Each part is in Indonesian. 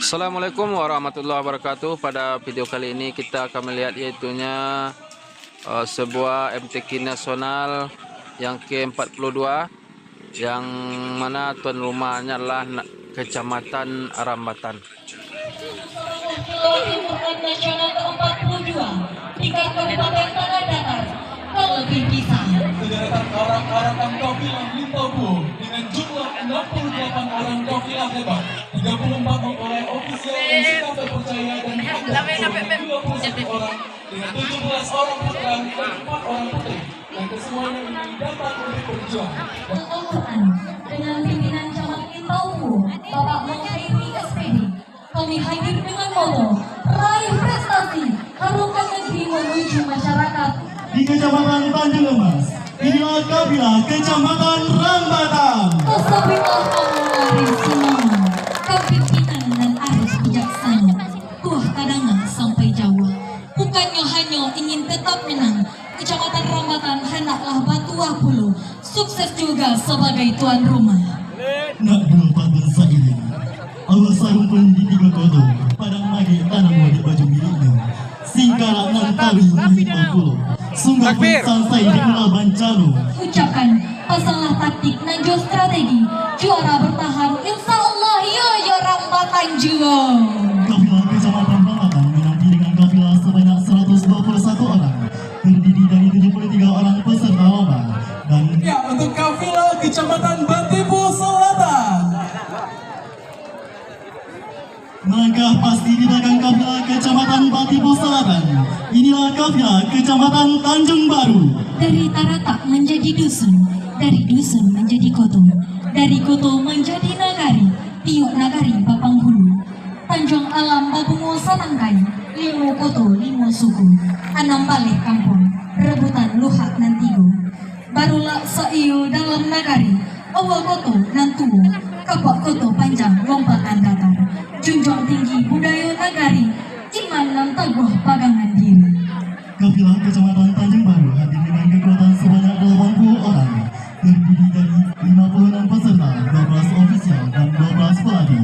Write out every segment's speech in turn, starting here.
Assalamualaikum warahmatullahi wabarakatuh. Pada video kali ini kita akan melihat yaitunya sebuah MTQ nasional yang ke-42, yang mana tuan rumahnya adalah Kecamatan Rambatan. Nasional ke-42 tingkat Kabupaten Tanah Datar, Kaltim Pisang. Sederetan orang-orang kafilah Limpopo dengan jumlah 68 orang kafilah hebat, 34 oleh ofisial yang terpercaya dan 21 orang dengan 17 orang putra dan 4 orang putri yang kesemuanya ini datang untuk berjuang. Al-Quran dengan pimpinan Camat Limpopo, Bapak Menghairi SPD. Kami hadir dengan moto raih prestasi, harumkan negeri menuju masyarakat. Di Kecamatan Tanjung Emas, inilah kafilah Kecamatan Rambatan. Tasawifah Aris Sinama, kepimpinan dan Aris bijaksana. Tuah kadanga sampai Jawa, bukannya hanya ingin tetap menang. Kecamatan Rambatan hendaklah batuah puluh, sukses juga sebagai tuan rumah. Nak dua patun sairing, awal sarung pun di tiga kodo, padang lagi tanam wadi baju miliknya. Singkarak nan tawi mahita pulau, sungai pun selesai di pulau Bancalo. Ucapan pasanglah taktik dan jo strategi, juara bertahan insya Allah ya Rambatan juga. Kafilah Kecamatan Rambatan menanti dengan kafilah sebanyak 121 orang, terdiri dari 73 orang peserta lomba dan Ya, untuk kafilah Kecamatan Batipu Selatan. melangkah pasti di belakang kafilah Kecamatan Batipu Selatan. Inilah kafilah Kecamatan Tanjung Baru. Dari Taratak menjadi dusun, dari dusun menjadi koto, dari koto menjadi nagari, tiuk nagari Papang Hulu, Tanjung Alam Babungo Sanangkai, limo koto limo suku, anam balik kampung, rebutan luhak nantigo, barulah seiyo dalam nagari, awal koto nantuo, kapak koto panjang lompatan datar, junjung tinggi budaya nagari, iman dan teguh pagangan diri. Kafilah Kecamatan Tanjung Baru hadir dengan kekuatan sebanyak 80 orang, terdiri dari 56 peserta, 12 ofisial dan 12 pelatih.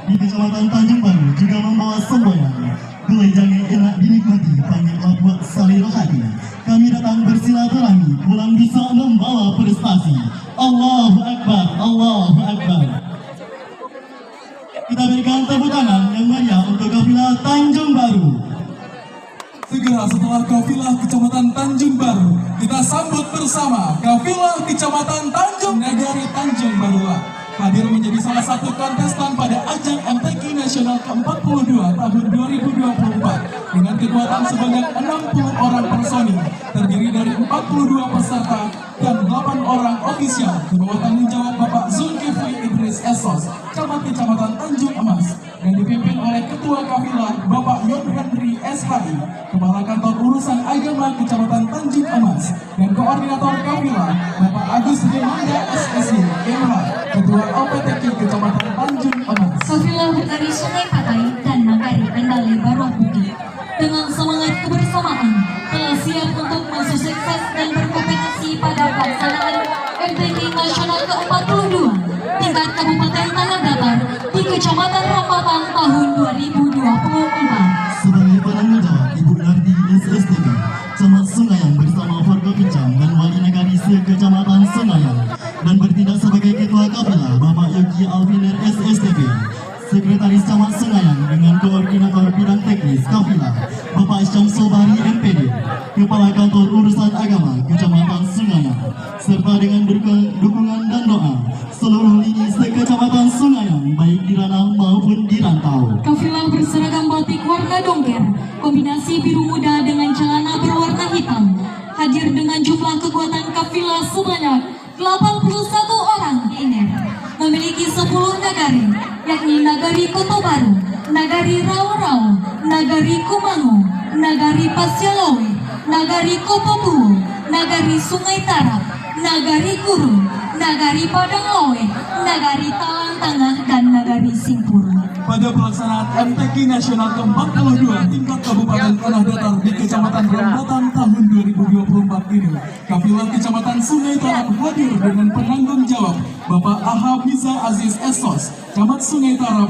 Di Kecamatan Tanjung Baru juga membawa semboyan. Gulai jangan enak dinikmati, panggillah buat salih hati. Kami datang bersilaturahmi, pulang bisa membawa prestasi. Allahu Akbar, Allahu Akbar. Kita berikan tepuk tangan yang meriah untuk kafilah Tanjung Baru. Segera setelah kafilah Kecamatan Tanjung Baru, kita sambut bersama kafilah Kecamatan Tanjung Nagari Tanjung Barulah hadir menjadi salah satu kontestan pada ajang MTQ Nasional ke-42 tahun 2024 dengan kekuatan sebanyak 60 orang personil, terdiri dari 42 peserta dan 8 orang ofisial di bawah tanggung jawab Bapak Zulkifli Idris Esos, Camat Kecamatan Tanjung Emas, yang dipimpin oleh Ketua Kafilah Bapak Yon Hendri SHI, Kepala Kantor Urusan Agama Kecamatan Tanjung Emas, dan Koordinator Kafilah Bapak Agus Demanda SSI MH, Ketua OPTQ Kecamatan Tanjung Emas. Kafilah dari Sungai Patai dan Nagari Kendali Baruah Bukit dengan semangat kebersamaan telah siap untuk mensukses dan berkompetisi pada pelaksanaan MTQ Nasional ke-42 tingkat Kabupaten Tanah Datar di Kecamatan Rambatan tahun 2024. Sebagai penanggung jawab Ibu Nardi SSTP, Camat Sungayan bersama Forkopincang dan Wali Nagari se-Kecamatan Sungayan, dan bertindak sebagai Ketua Kafilah Bapak Yogi Alviner SSTP, Sekretaris Camat Sungayan dengan Koordinator Bidang Teknis Kafilah Bapak Syamsul Bahri MPD, Kepala Kantor Urusan Agama Kecamatan Sungayan, serta dengan dukungan dan doa seluruh lini se-Kecamatan Sungayan baik di ranah maupun di rantau. Kafilah berseragam batik warna dongker, kombinasi biru muda dengan celana berwarna hitam, hadir dengan jumlah kekuatan kafilah sebanyak 81 orang iner, memiliki 10 nagari, yakni Nagari Koto Baru, Nagari Rau-Rau, Nagari Kumangu, Nagari Pasialawe, Nagari Kopotuo, Nagari Sungai Tarap, Nagari Guru, Nagari Padang Lawe, Nagari Talang Tengah, dan Nagari Simpuru. Pada pelaksanaan MTQ Nasional ke-42 tingkat Kabupaten Tanah Datar di Kecamatan Rambatan tahun 2024 ini, kafilah Kecamatan Sungai Tarap hadir dengan penanggung jawab Bapak Aha Miza Aziz Esos, Camat Sungai Tarap,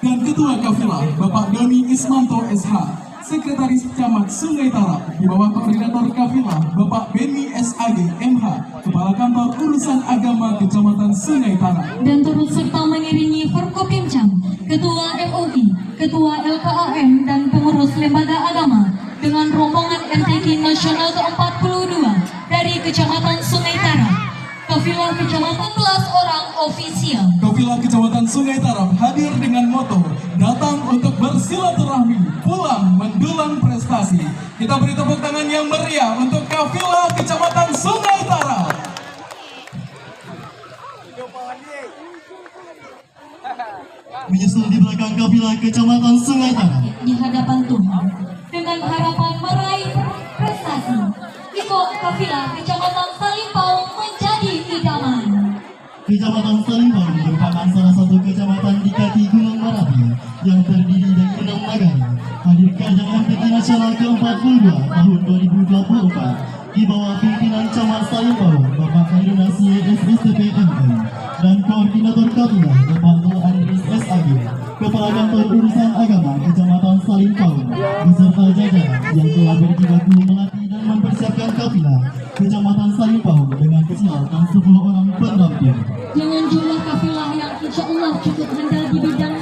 dan Ketua Kafilah Bapak Doni Ismanto SH, Sekretaris Camat Sungai Tarap di bawah Koordinator Kafilah Bapak Beni SAG MH, Kepala Kantor Urusan Agama Kecamatan Sungai Tarap. Dan turut serta mengiringi Forkopimcam, Ketua MUI, Ketua LKAM dan pengurus lembaga agama dengan rombongan MTQ Nasional ke-42 dari Kecamatan Sungai Tarap. Kafilah Kecamatan 11 orang ofisial. Kafilah Kecamatan Sungai Tarap hadir dengan moto datang untuk bersilaturahmi, pulang mendulang prestasi. Kita beri tepuk tangan yang meriah untuk Kafilah Kecamatan Sungai Tarap. Menyusul di belakang kafilah Kecamatan Sungai Tarap, Di hadapan Tuhan dengan harapan meraih prestasi. Iko Kafilah Kecamatan Salimpau menjadi idaman. Kecamatan Salimpau merupakan salah satu kecamatan di kaki Gunung Merapi yang terdiri dari 6 nagari. Hadir ke ajang MTQ Nasional ke-42 tahun 2024 di bawah pimpinan Camat Salimpau Bapak Koordinasi SSTP MI dan Koordinator Kafilah Bapak Nur Andris SAG, Kepala Kantor Urusan Agama Kecamatan Salimpau beserta jajaran yang telah berjibaku melatih dan mempersiapkan kafilah Kecamatan Salimpau dengan kesiapan 10 orang pendamping. Dengan jumlah kafilah yang insya Allah cukup handal di bidang